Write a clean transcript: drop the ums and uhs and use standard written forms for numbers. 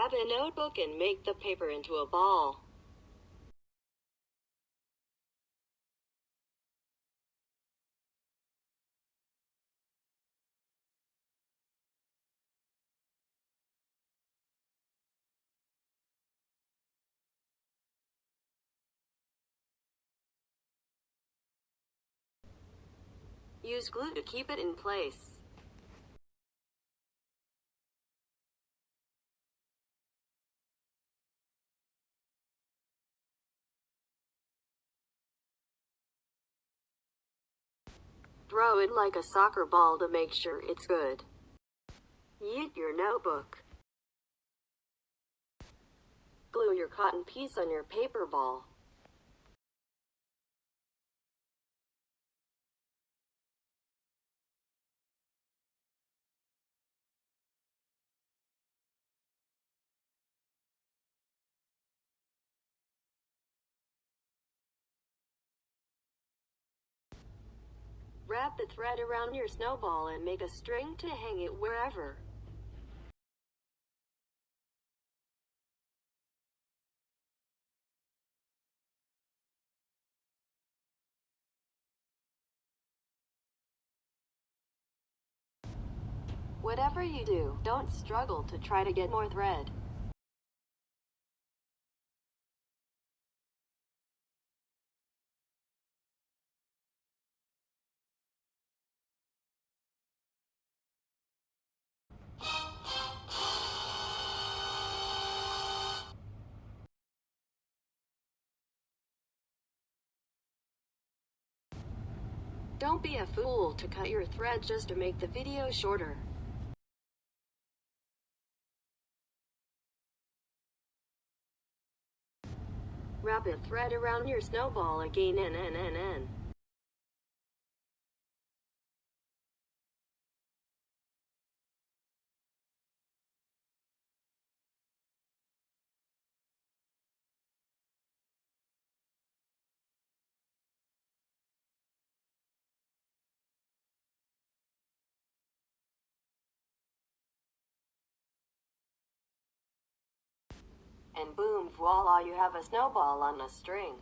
Grab a notebook and make the paper into a ball. Use glue to keep it in place. Throw it like a soccer ball to make sure it's good. Yeet your notebook. Glue your cotton piece on your paper ball. Wrap the thread around your snowball and make a string to hang it wherever. Whatever you do, don't struggle to try to get more thread. Don't be a fool to cut your thread just to make the video shorter. Wrap a thread around your snowball again and. And boom, voila, you have a snowball on a string.